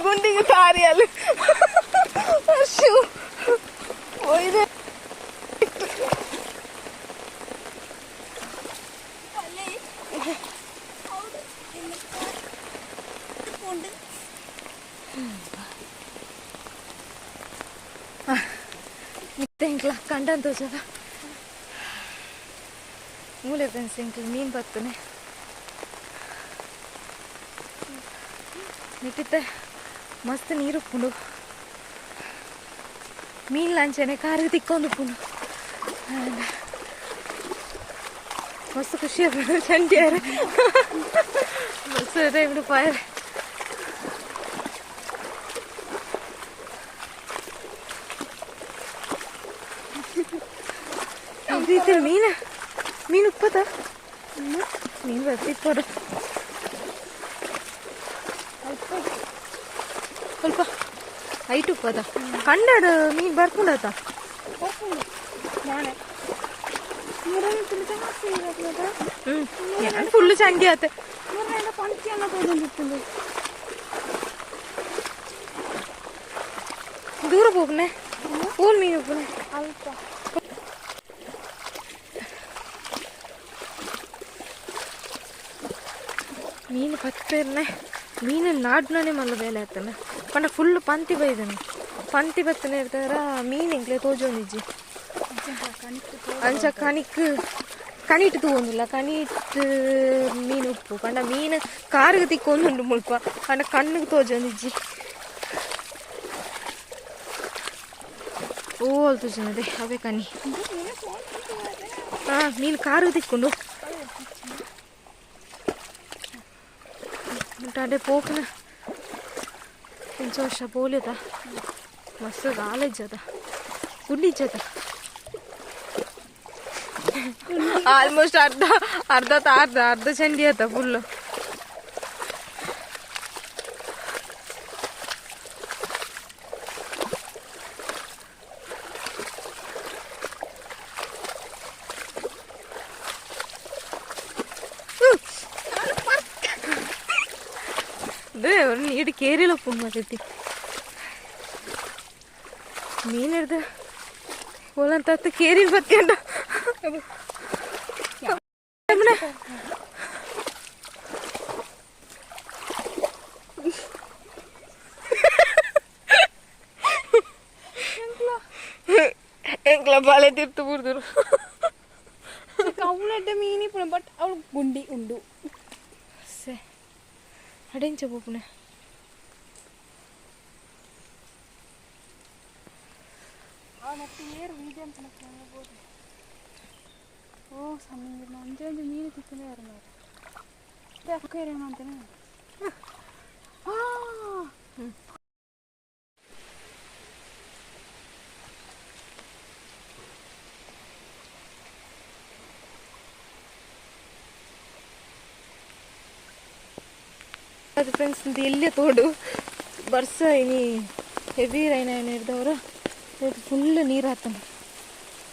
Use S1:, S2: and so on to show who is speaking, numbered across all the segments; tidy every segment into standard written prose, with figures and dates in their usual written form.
S1: ಗುಂಡಿಗೆ ಕಾರಿಯಲ್ಲಿ ಒಯ್ದೆ ಎಂಕ್ಲ ಕಂಡಂತ ಜಗ ಮೂಲೆ ಫ್ರೆಂಡ್ಸ್ ಎಂಕ್ಲ ಮೀನು ಬರ್ತನೆ ನಿಟ್ಟಿತ್ತೆ ಮಸ್ತ್ ನೀರು ಉಪ್ಪುಂಡು ಮೀನು ಲಂಚನೆ ಕಾರಿಗೆ ತಿಕ್ಕೊಂಡು ಉಪ್ಪುಂಡು ಮಸ್ತ್ ಖುಷಿ ಆಗ್ಬಿಡು ಚಂಡಿಯಾರ ಮಸ್ತ್ ಟೈಮ್ಡು ಫೈರ್ ರೀತಿ ಮೀನು ಉಪ್ಪದ ಮೀನು ಬರ್ತಿತ್ತು ಸ್ವಲ್ಪ ಹೈಟ್ ಉಪ್ಪದ ಕಂಡಾಡ ಮೀನು ಬರ್ಕೊಂಡತ ಫುಲ್ ಚಂಡಿ ಆತ ದೂರ ಹೋಗ್ನೆ ಫುಲ್ ಮೀನು ಉಪ್ಪನೆ ಅಲ್ಪ ಮೀನು ಪತ್ತೇನೆ ಮೀನು ನಾಡ್ನೇ ಮಲ್ಲ ಬೇಲೆ ಆಯ್ತಾನೆ ಪಂಡ ಫುಲ್ ಪಂತಿ ಬೈದಾನೆ ಪಂತಿ ಬತ್ತನೆ ಇರ್ತಾರ ಮೀನು ಎಂಕ್ಲೆ ತೋಜೋನಿಜ್ಜಿ ಅಂಚ ಕಣಿಟ್ ತಗೊಂಡಿಲ್ಲ ಕಣಿಟ್ ಮೀನು ಉಪ್ಪು ಪಂಡ ಮೀನು ಕಾರಿಗೆ ತಿಕ್ಕೊಂದುಂಡು ಮುಲ್ಪ ಪಂಡ ಕಣ್ಣಿಗೆ ತೋಜೋನಿಜ್ಜಿ ಓ ಅಲ್ತು ಜನದೆ ಅವೇ ಕನಿ ಮೀನು ಕಾರಿಗೆ ತಿಕ್ಕೊಂಡು ಅಡೆ ಪೋಕನ ಇಂಚ ವರ್ಷ ಪೋಲಿದ ಮಸ್ತ್ ಕಾಲೇಜದ ಗುಂಡಿಜ್ಜದ ಆಲ್ಮೋಸ್ಟ್ ಅರ್ಧ ಚಂಡಿ ಆತ ಫುಲ್ ನೀಡು ಕೇರಿಲ್ಲ ಪುಣ್ ಮಾಡೈತಿ ಮೀನ್ ಹಿಡ್ದ ಹೋಲಂತ ಕೇರಿನ ಬತ್ಕೊಂಡ ಎಂಕ್ಲ ಬಾಳೆ ತಿರ್ತು ಬಿಡ್ದರು ಅವಳಡ್ಡೆ ಮೀನಿ ಪುಣ ಬಟ್ ಅವಳು ಗುಂಡಿ ಉಂಡು ಸೆ ಅಡೆಂಚ ಪೋಪುನೆ ಮತ್ತೆ ಏರು ಇದೆ ಅಂತ ಹೋಗ್ಬೋದು ಓ ಸಮೀರ ಅಂಜೆ ಮೀನು ತಿಕ್ಕನೇ ಯಾರು ಮಾರು ಅಕ್ಕ ಏರೇನು ಅಂತೇನೆ ಅದು ಫ್ರೆಂಡ್ಸ್ ಇದು ಎಲ್ಲೇ ತೋಡು ಬರ್ಸ ಇನಿ ಹೆವಿ ರೈನ ಏನು ಹಿಡ್ದವ್ರು ಫುಲ್ ನೀರು ಹಾಕ್ತಾನೆ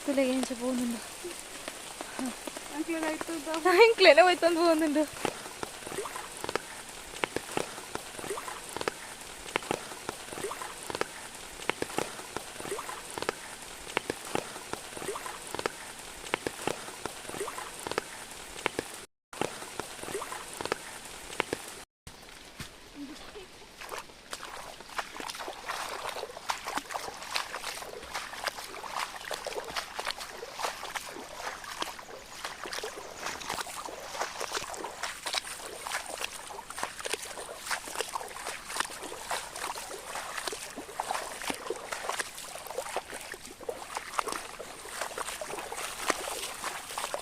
S1: ಫುಲ್ ಏನು ಚ പോകുന്നുണ്ട് ಅಂಕ್ಲೇನೆ ಹೋಯ್ತಂದು പോകുന്നുണ്ട്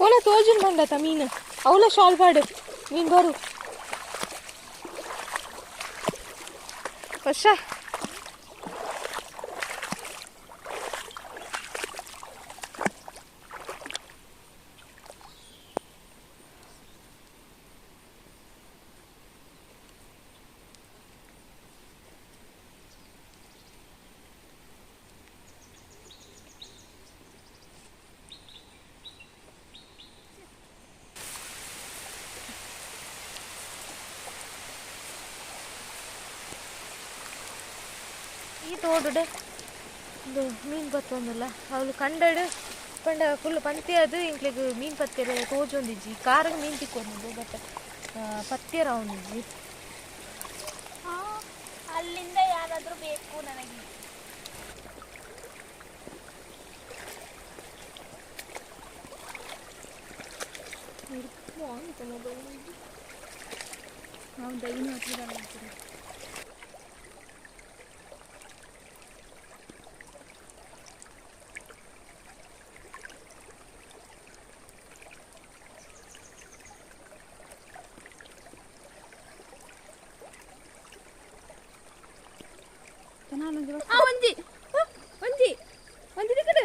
S1: ಓಲೆ ತೋಜನ್ ಬಂದತ ಮೀನು ಅವಳ ಶಾಲ್ ಪಾಡು ಮೀನು ಬರು ವರ್ಷ ಈ ತೋಡುಡೆ ಇದು ಮೀನು ಬತ್ತೊಂದಲ್ಲ ಅವಳು ಕಂಡಡು ಪಂಡ ಫುಲ್ ಪಂತ್ಯದು ಇಂಕ್ಲಿಗೆ ಮೀನು ಪತ್ತೆರ ತೋಜೊಂದಿಜ್ಜಿ ಕಾರಿಗೆ ಮೀನು ತಿಕ್ಕೊಂದು ಬಟ್ ಪತ್ತೆರ ಅವನಿಜ್ಜಿ
S2: ಅಲ್ಲಿಂದ ಯಾರಾದರೂ ಬೇಕು ನನಗೆ. ನಾವು ಡೈಲಿ ಹತ್ತಿರ ಒಂಜಿ ಒಂಜಿ ಒಂಜಿ ದಿಕ್ಕಡು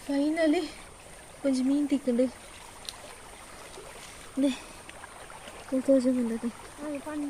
S1: ಫೈನಲಿ ಕೊಂಚ ಮೀನು ತಿಕ್ಕಂಡು ತೋಜ ಬಂದದ್ದು
S2: ಪಂಡ